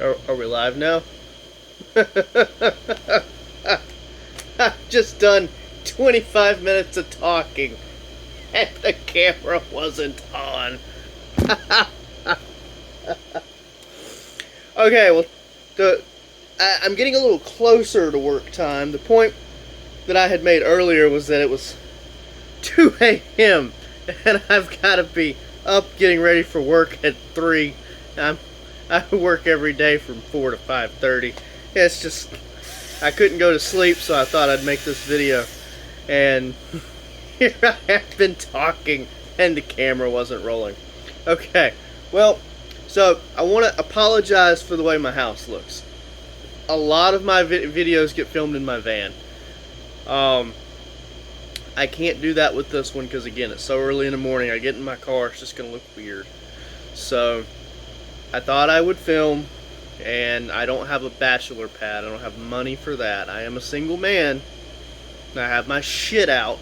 Are we live now? I've just done 25 minutes of talking and the camera wasn't on. Okay, well, I'm getting a little closer to work time. The point that I had made earlier was that it was 2 a.m. and I've got to be up getting ready for work at 3. I work every day from 4 to 5:30. It's just, I couldn't go to sleep, so I thought I'd make this video. And here I have been talking and the camera wasn't rolling. Okay, well, so I want to apologize for the way my house looks. A lot of my videos get filmed in my van. I can't do that with this one because, again, it's so early in the morning. I get in my car, it's just going to look weird. So I thought I would film, and I don't have a bachelor pad. I don't have money for that. I am a single man. I have my shit out,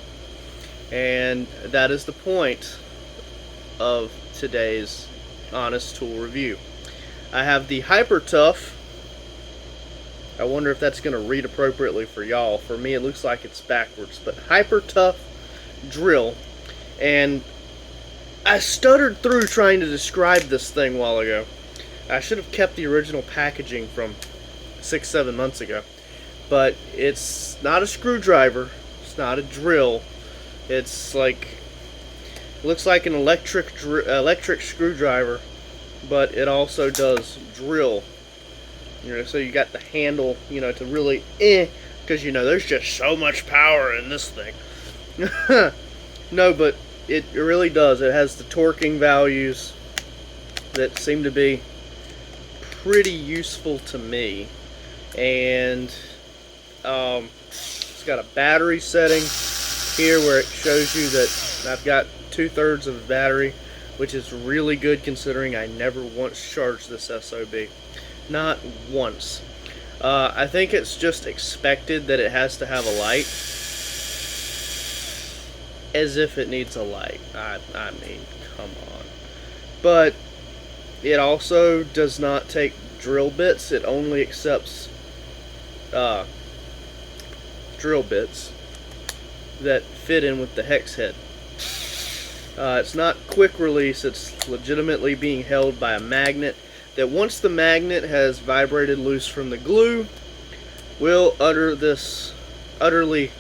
and that is the point of today's honest tool review. I have the Hyper Tough. I wonder if that's going to read appropriately for y'all. For me, it looks like it's backwards, but Hyper Tough drill. And I stuttered through trying to describe this thing a while ago. I should have kept the original packaging from 6-7 months ago. But it's not a screwdriver. It's not a drill. It's like, looks like an electric screwdriver, but it also does drill. You know, so you got the handle, you know, to really because you know there's just so much power in this thing. No, but it really does. It has the torquing values that seem to be pretty useful to me, and it's got a battery setting here where it shows you that I've got 2/3 of a battery, which is really good considering I never once charged this SOB. Not once. I think it's just expected that it has to have a light. As if it needs a light. I mean, come on. But it also does not take drill bits. It only accepts drill bits that fit in with the hex head. It's not quick release. It's legitimately being held by a magnet that, once the magnet has vibrated loose from the glue, will render this utterly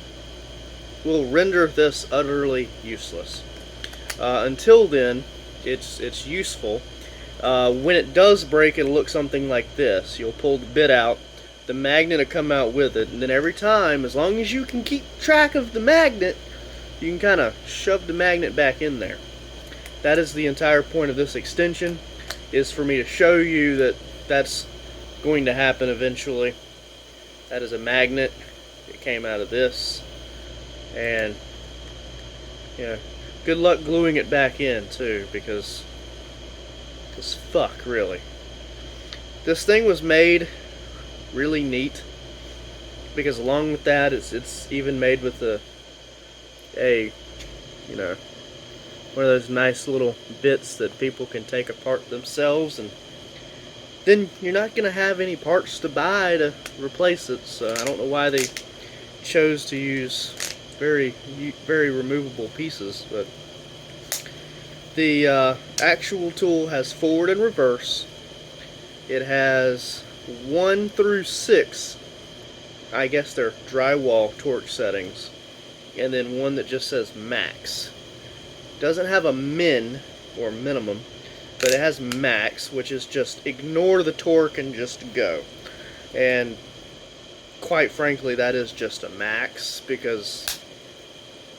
useless. Until then, it's useful. When it does break, it'll look something like this. You'll pull the bit out, the magnet will come out with it, and then every time, as long as you can keep track of the magnet, you can kind of shove the magnet back in there. That is the entire point of this extension, is for me to show you that that's going to happen eventually. That is a magnet. It came out of this, and yeah, good luck gluing it back in too, because fuck, really. This thing was made really neat because along with that, it's even made with a you know, one of those nice little bits that people can take apart themselves, and then you're not going to have any parts to buy to replace it. So I don't know why they chose to use very removable pieces, but the actual tool has forward and reverse. It has 1 through 6, I guess they're drywall torque settings, and then one that just says max. Doesn't have a min or minimum, but it has max, which is just ignore the torque and just go. And quite frankly, that is just a max, because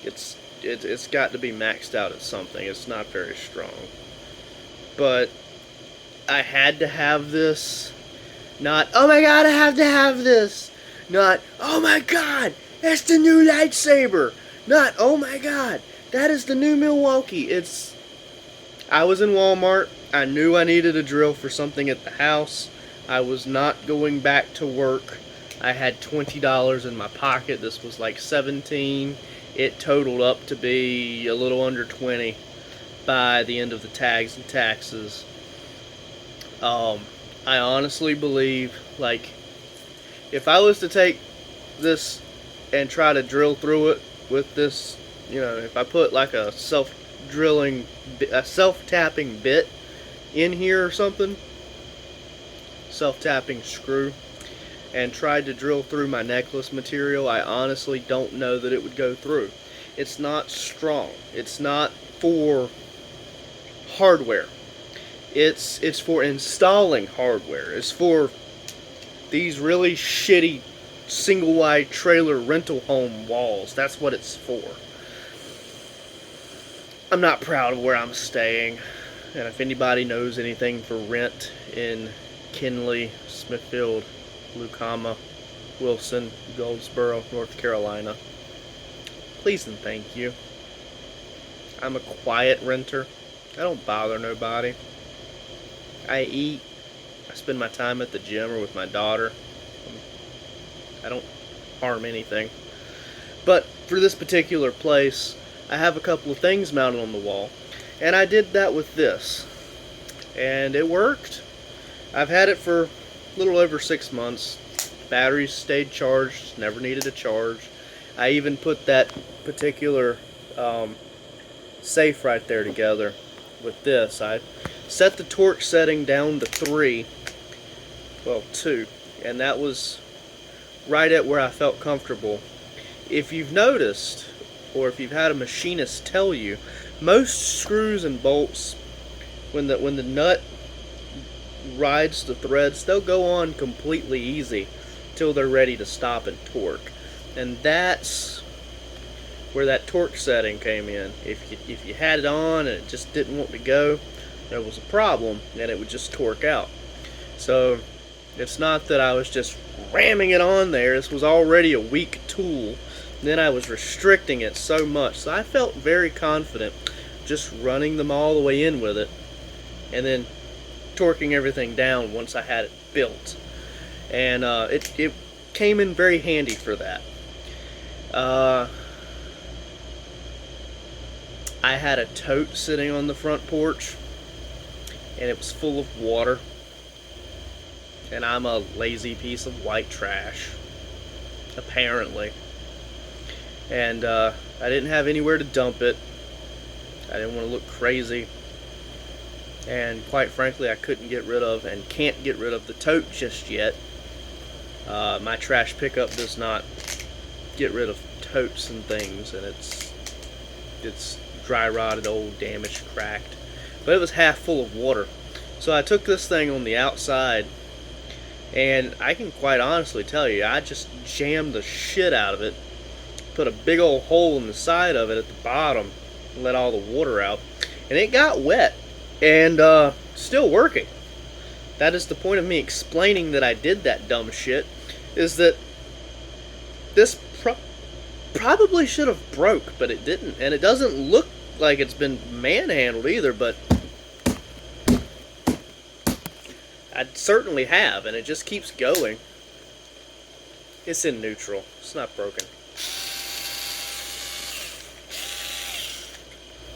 it's got to be maxed out at something. It's not very strong. But I had to have this. Not, oh my god, I have to have this. Not, oh my god, that's the new lightsaber. Not, oh my god, that is the new Milwaukee. I was in Walmart. I knew I needed a drill for something at the house. I was not going back to work. I had $20 in my pocket. This was like $17. It totaled up to be a little under $20 by the end of the tags and taxes. I honestly believe, like, if I was to take this and try to drill through it with this, if I put like a self-tapping bit in here or something, self-tapping screw, and tried to drill through my necklace material, I honestly don't know that it would go through. It's not strong. It's not for hardware. It's for installing hardware. It's for these really shitty single wide trailer rental home walls. That's what it's for. I'm not proud of where I'm staying, and if anybody knows anything for rent in Kinley, Smithfield, Lucama, Wilson, Goldsboro, North Carolina, please and thank you. I'm a quiet renter. I don't bother nobody. I eat. I spend my time at the gym or with my daughter. I don't harm anything. But for this particular place, I have a couple of things mounted on the wall. And I did that with this. And it worked. I've had it for a little over 6 months. Batteries stayed charged, never needed a charge. I even put that particular safe right there together with this. I set the torque setting down to 2, and that was right at where I felt comfortable. If you've noticed, or if you've had a machinist tell you, most screws and bolts, when the nut rides the threads, they'll go on completely easy till they're ready to stop and torque. And that's where that torque setting came in. If you had it on and it just didn't want to go, there was a problem, and it would just torque out. So it's not that I was just ramming it on there. This was already a weak tool. Then I was restricting it so much. So I felt very confident just running them all the way in with it, and then torquing everything down once I had it built. And it came in very handy for that. I had a tote sitting on the front porch, and it was full of water. And I'm a lazy piece of white trash, apparently. And I didn't have anywhere to dump it. I didn't want to look crazy. And quite frankly, I couldn't get rid of and can't get rid of the tote just yet. My trash pickup does not get rid of totes and things, and it's dry rotted, old, damaged, cracked. But it was half full of water. So I took this thing on the outside, and I can quite honestly tell you, I just jammed the shit out of it, put a big old hole in the side of it at the bottom, and let all the water out, and it got wet, and still working. That is the point of me explaining that I did that dumb shit, is that this probably should have broke, but it didn't, and it doesn't look like it's been manhandled either, but I certainly have, and it just keeps going. It's in neutral. It's not broken.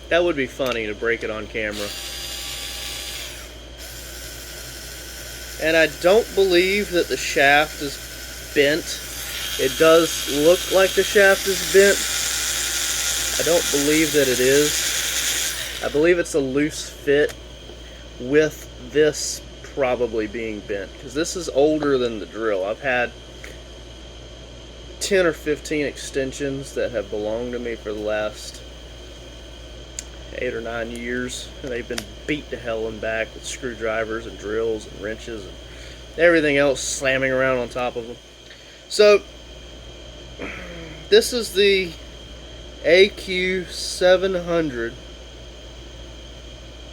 That would be funny to break it on camera. And I don't believe that the shaft is bent. It does look like the shaft is bent. I don't believe that it is. I believe it's a loose fit with this probably being bent, because this is older than the drill. I've had 10 or 15 extensions that have belonged to me for the last 8 or 9 years, and they've been beat to hell and back with screwdrivers and drills and wrenches and everything else slamming around on top of them. So this is the AQ700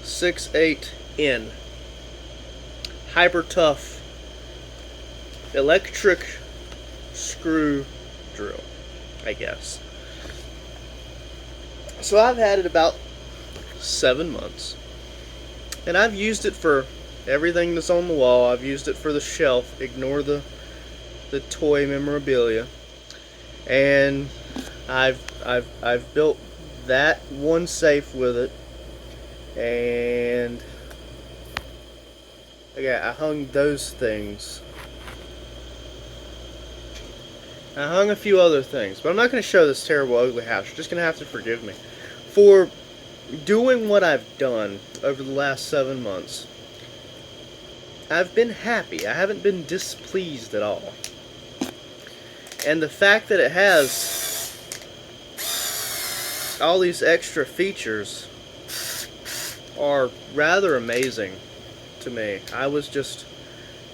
68N Hyper Tough electric screw drill, I guess. So I've had it about 7 months, and I've used it for everything that's on the wall. I've used it for the shelf. Ignore the toy memorabilia. And I've built that one safe with it, and Okay, I hung those things. I hung a few other things, but I'm not going to show this terrible, ugly house. You're just going to have to forgive me. For doing what I've done over the last 7 months, I've been happy. I haven't been displeased at all. And the fact that it has all these extra features are rather amazing to me. I was just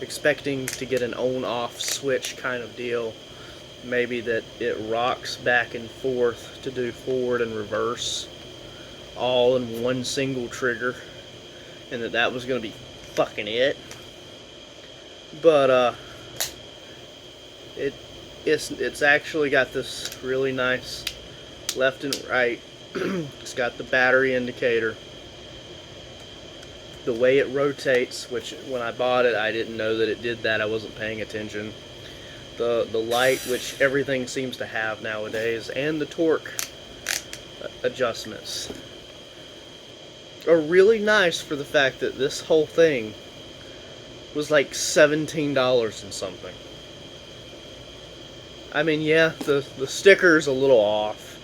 expecting to get an on-off switch kind of deal. Maybe that it rocks back and forth to do forward and reverse all in one single trigger, and that was going to be fucking it. But it's actually got this really nice left and right. It's got the battery indicator. The way it rotates, which when I bought it I didn't know that it did that. I wasn't paying attention. The light, which everything seems to have nowadays, and the torque adjustments are really nice for the fact that this whole thing was like $17 and something. I mean, yeah, the sticker's a little off.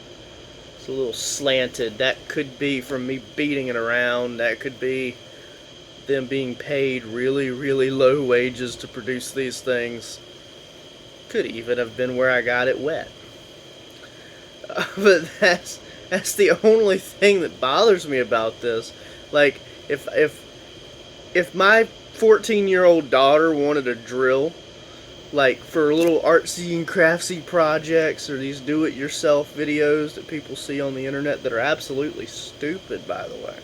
It's a little slanted. That could be from me beating it around. That could be them being paid really, really low wages to produce these things. Could even have been where I got it wet. But that's the only thing that bothers me about this. Like, if my 14-year-old daughter wanted a drill, like for little artsy and craftsy projects or these do-it-yourself videos that people see on the internet that are absolutely stupid, by the way.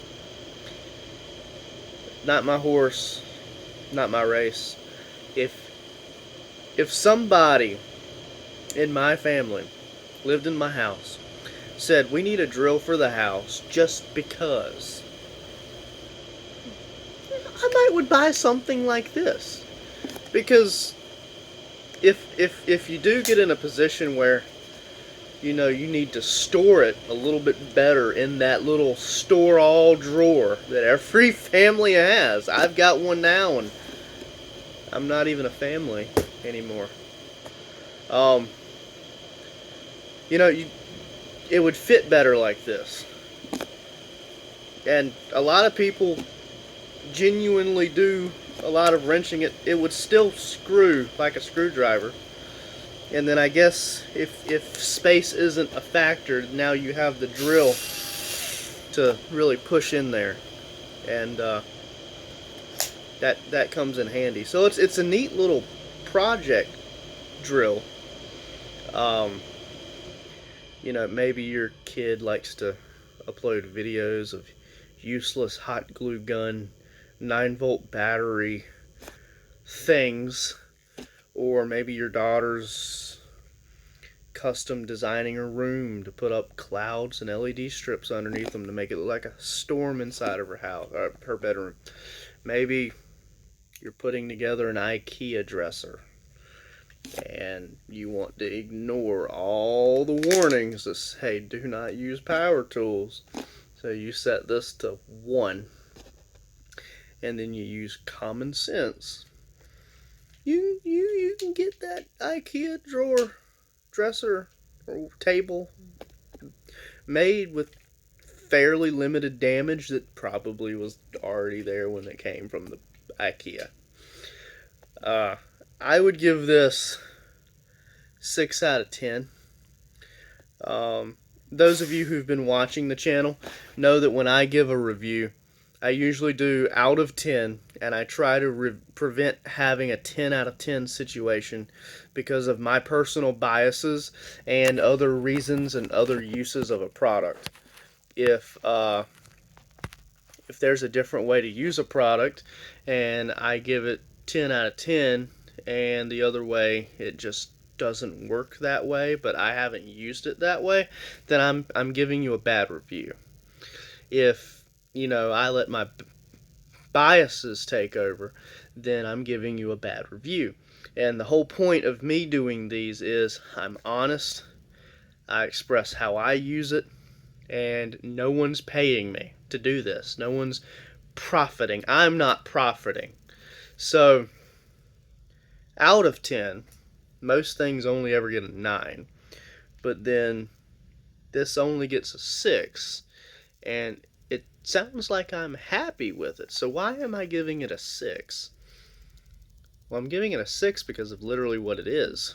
Not my horse, not my race. If somebody in my family lived in my house, said we need a drill for the house just because, I would buy something like this. Because if you do get in a position where you need to store it a little bit better in that little store all drawer that every family has. I've got one now and I'm not even a family anymore. It would fit better like this. And a lot of people genuinely do a lot of wrenching. It would still screw like a screwdriver. And then I guess if space isn't a factor, now you have the drill to really push in there. And that comes in handy. So it's a neat little project drill. Maybe your kid likes to upload videos of useless hot glue gun 9-volt battery things, or maybe your daughter's custom designing her room to put up clouds and LED strips underneath them to make it look like a storm inside of her house, or her bedroom. Maybe you're putting together an IKEA dresser and you want to ignore all the warnings that say do not use power tools. So you set this to 1, and then you use common sense. You can get that IKEA drawer, dresser, or table made with fairly limited damage that probably was already there when it came from the IKEA. I would give this 6 out of 10. Those of you who've been watching the channel know that when I give a review, I usually do out of 10, and I try to prevent having a 10 out of 10 situation because of my personal biases and other reasons and other uses of a product. If there's a different way to use a product and I give it 10 out of 10 and the other way it just doesn't work that way, but I haven't used it that way, then I'm giving you a bad review. If I let my biases take over, then I'm giving you a bad review. And the whole point of me doing these is I'm honest, I express how I use it, and no one's paying me to do this. No one's profiting. I'm not profiting. So out of 10, most things only ever get a 9, but then this only gets a 6, and it sounds like I'm happy with it. So why am I giving it a 6? Well, I'm giving it a 6 because of literally what it is.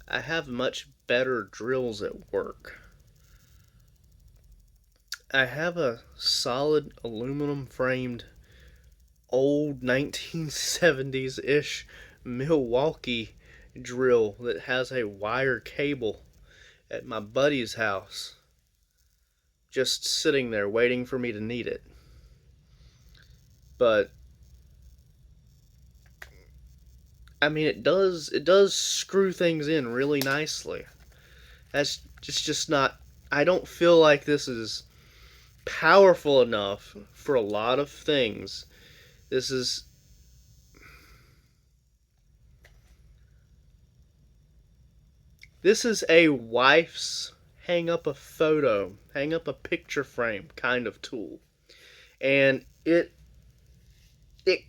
I have much better drills at work. I have a solid aluminum framed old 1970s-ish Milwaukee drill that has a wire cable at my buddy's house, just sitting there waiting for me to need it. But I mean, it does screw things in really nicely. That's just not. I don't feel like this is powerful enough for a lot of things. This is a wife's hang up a photo, hang up a picture frame kind of tool. And it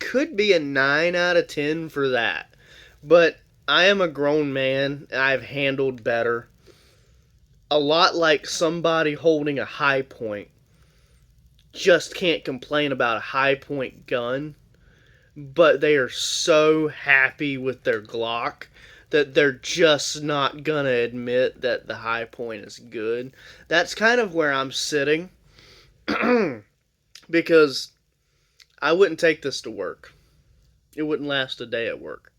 could be a 9 out of 10 for that. But I am a grown man. I've handled better. A lot like somebody holding a high point just can't complain about a high point gun, but they are so happy with their Glock that they're just not gonna admit that the high point is good. That's kind of where I'm sitting because I wouldn't take this to work. It wouldn't last a day at work.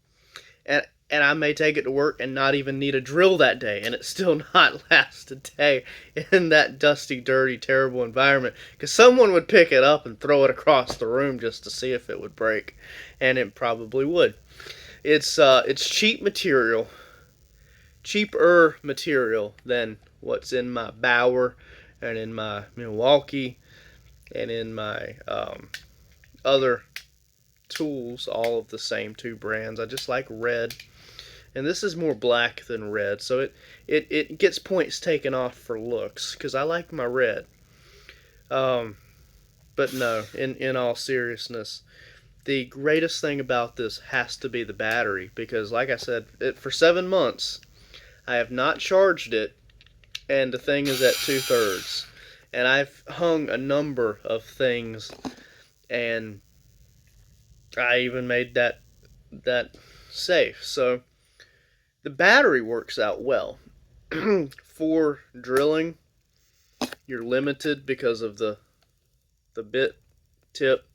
And I may take it to work and not even need a drill that day, and it still not last a day in that dusty, dirty, terrible environment. Because someone would pick it up and throw it across the room just to see if it would break, and it probably would. It's cheap material, cheaper material than what's in my Bauer and in my Milwaukee and in my other tools, all of the same two brands. I just like red, and this is more black than red, so it gets points taken off for looks because I like my red. But no, in all seriousness, the greatest thing about this has to be the battery, because like I said, for 7 months I have not charged it, and the thing is at 2/3, and I've hung a number of things, and I even made that safe. So the battery works out well. For drilling, you're limited because of the bit tip.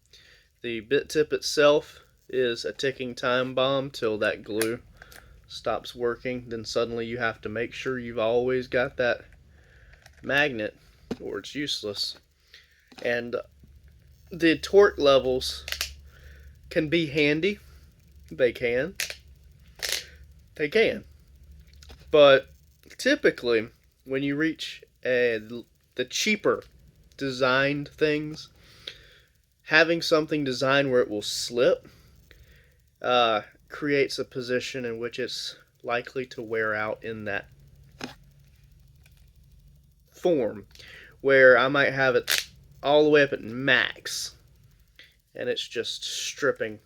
The bit tip itself is a ticking time bomb till that glue stops working. Then suddenly you have to make sure you've always got that magnet or it's useless. And the torque levels can be handy. They can. But typically, when you reach the cheaper designed things, having something designed where it will slip creates a position in which it's likely to wear out in that form, where I might have it all the way up at max, and it's just stripping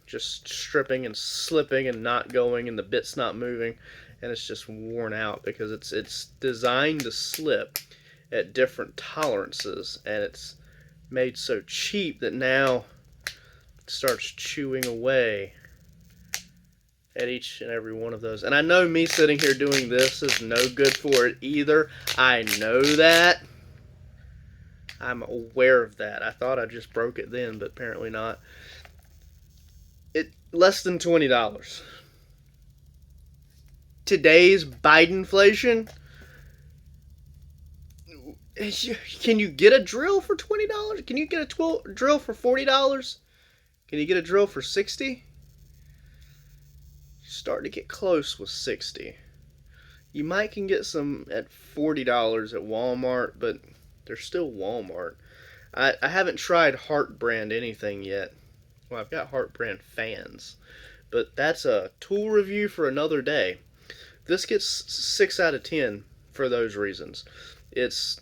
and slipping and not going, and the bit's not moving, and it's just worn out because it's designed to slip at different tolerances, and it's made so cheap that now it starts chewing away at each and every one of those. And I know me sitting here doing this is no good for it either. I know that. I'm aware of that. I thought I just broke it then, but apparently not. It less than $20. Today's Bidenflation. Can you get a drill for $20? Can you get a drill for $40? Can you get a drill for $60? Starting to get close with $60. You might can get some at $40 at Walmart, but they're still Walmart. I haven't tried Heart Brand anything yet. Well, I've got Heart Brand fans, but that's a tool review for another day. This gets 6 out of 10 for those reasons. It's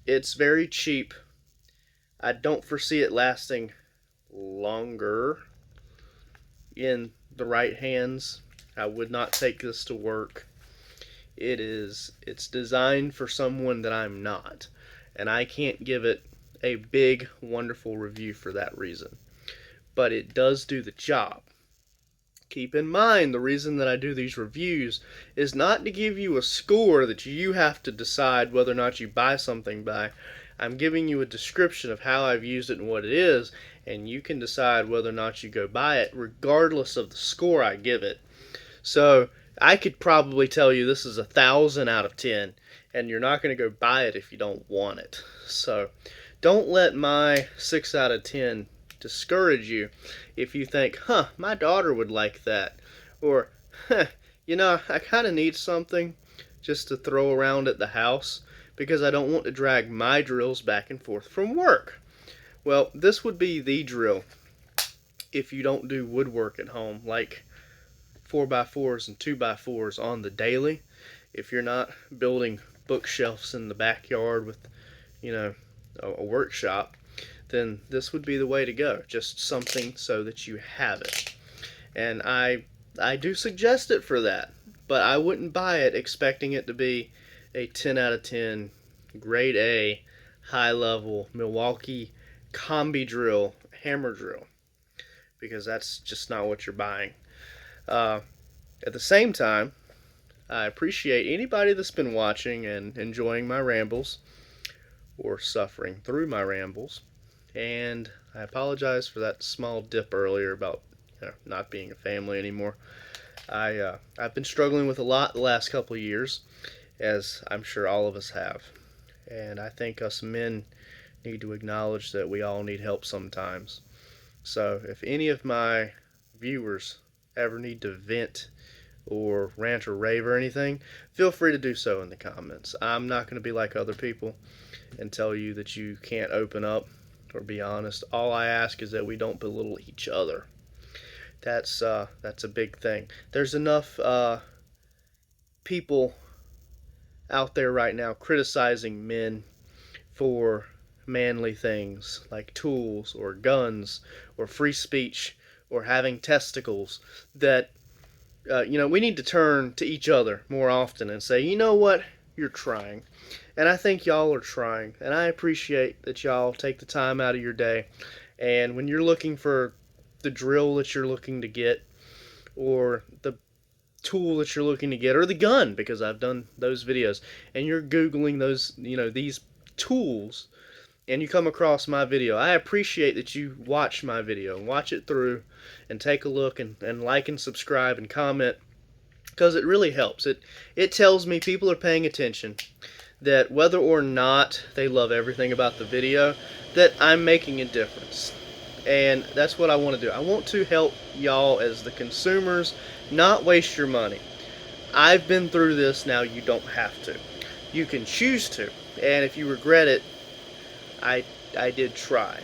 very cheap. I don't foresee it lasting longer. in the right hands, I would not take this to work. It's designed for someone that I'm not, and I can't give it a big, wonderful review for that reason. But it does do the job. Keep in mind, the reason that I do these reviews is not to give you a score that you have to decide whether or not you buy something by. I'm giving you a description of how I've used it and what it is, and you can decide whether or not you go buy it regardless of the score I give it. So I could probably tell you this is 1,000 out of 10, and you're not going to go buy it if you don't want it. So don't let my 6 out of 10 discourage you if you think, my daughter would like that, or I kind of need something just to throw around at the house because I don't want to drag my drills back and forth from work. Well, this would be the drill if you don't do woodwork at home, like 4x4s and 2x4s on the daily. If you're not building bookshelves in the backyard with, a workshop, then this would be the way to go. Just something so that you have it. And I do suggest it for that, but I wouldn't buy it expecting it to be a 10 out of 10 grade A high level Milwaukee combi drill hammer drill, because that's just not what you're buying. At the same time, I appreciate anybody that's been watching and enjoying my rambles or suffering through my rambles. And I apologize for that small dip earlier about not being a family anymore. I've been struggling with a lot the last couple of years, as I'm sure all of us have. And I think us men need to acknowledge that we all need help sometimes. So if any of my viewers ever need to vent or rant or rave or anything, feel free to do so in the comments. I'm not going to be like other people and tell you that you can't open up or be honest. All I ask is that we don't belittle each other. That's a big thing. There's enough people out there right now criticizing men for manly things like tools or guns or free speech or having testicles that we need to turn to each other more often and say, you know what, you're trying. And I think y'all are trying, and I appreciate that y'all take the time out of your day. And when you're looking for the drill that you're looking to get, or the tool that you're looking to get, or the gun, because I've done those videos, and you're Googling those, these tools, and you come across my video, I appreciate that you watch my video and watch it through and take a look and like and subscribe and comment, because it really helps. It tells me people are paying attention, that whether or not they love everything about the video, that I'm making a difference. And that's what I want to do. I want to help y'all as the consumers not waste your money. I've been through this, now you don't have to. You can choose to, and if you regret it, I did try.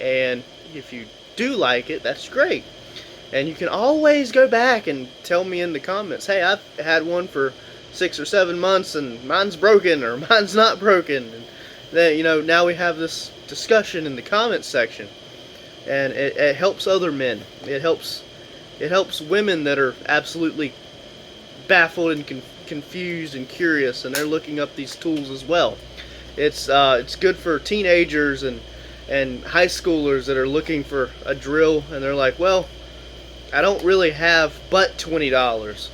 And if you do like it, that's great. And you can always go back and tell me in the comments, hey, I've had one for 6 or 7 months and mine's broken or mine's not broken. And then, now we have this discussion in the comments section, and it helps other men. It helps women that are absolutely baffled and confused and curious, and they're looking up these tools as well. It's good for teenagers and high schoolers that are looking for a drill, and they're like, well, I don't really have but $20.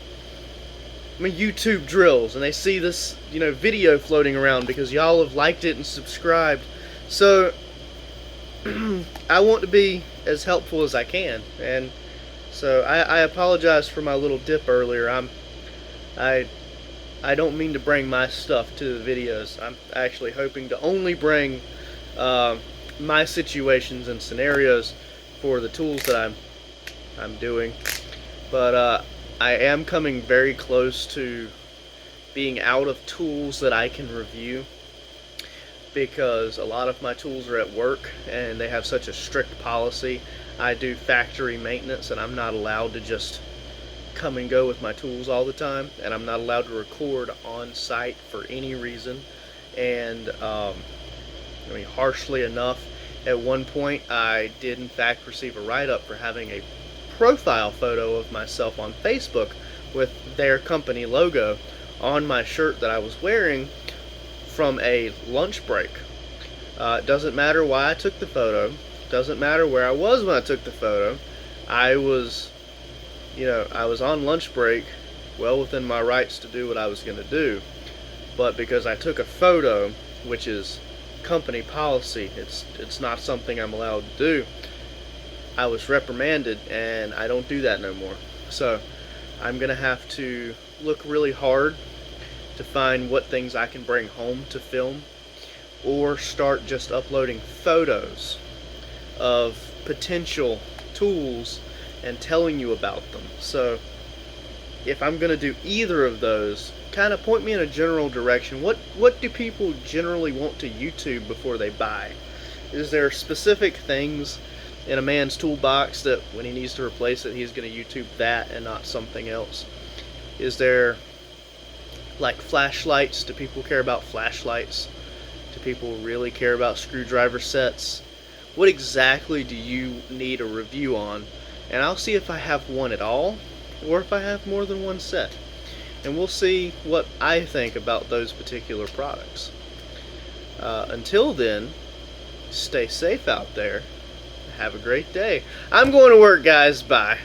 YouTube drills, and they see this video floating around because y'all have liked it and subscribed. So I want to be as helpful as I can, and so I apologize for my little dip earlier. I don't mean to bring my stuff to the videos. I'm actually hoping to only bring my situations and scenarios for the tools that I'm doing. But I am coming very close to being out of tools that I can review, because a lot of my tools are at work and they have such a strict policy. I do factory maintenance, and I'm not allowed to just come and go with my tools all the time, and I'm not allowed to record on site for any reason. And harshly enough, at one point I did in fact receive a write-up for having a profile photo of myself on Facebook with their company logo on my shirt that I was wearing from a lunch break. It doesn't matter why I took the photo. Doesn't matter where I was when I took the photo. I was on lunch break, well within my rights to do what I was going to do. But because I took a photo, which is company policy, it's not something I'm allowed to do, I was reprimanded, and I don't do that no more. So I'm going to have to look really hard to find what things I can bring home to film, or start just uploading photos of potential tools and telling you about them. So if I'm going to do either of those, kind of point me in a general direction. What do people generally want to YouTube before they buy? Is there specific things in a man's toolbox that when he needs to replace it, he's going to YouTube that and not something else? Is there like flashlights? Do people care about flashlights? Do people really care about screwdriver sets? What exactly do you need a review on? And I'll see if I have one at all, or if I have more than one set. And we'll see what I think about those particular products. Until then, stay safe out there. Have a great day. I'm going to work, guys. Bye.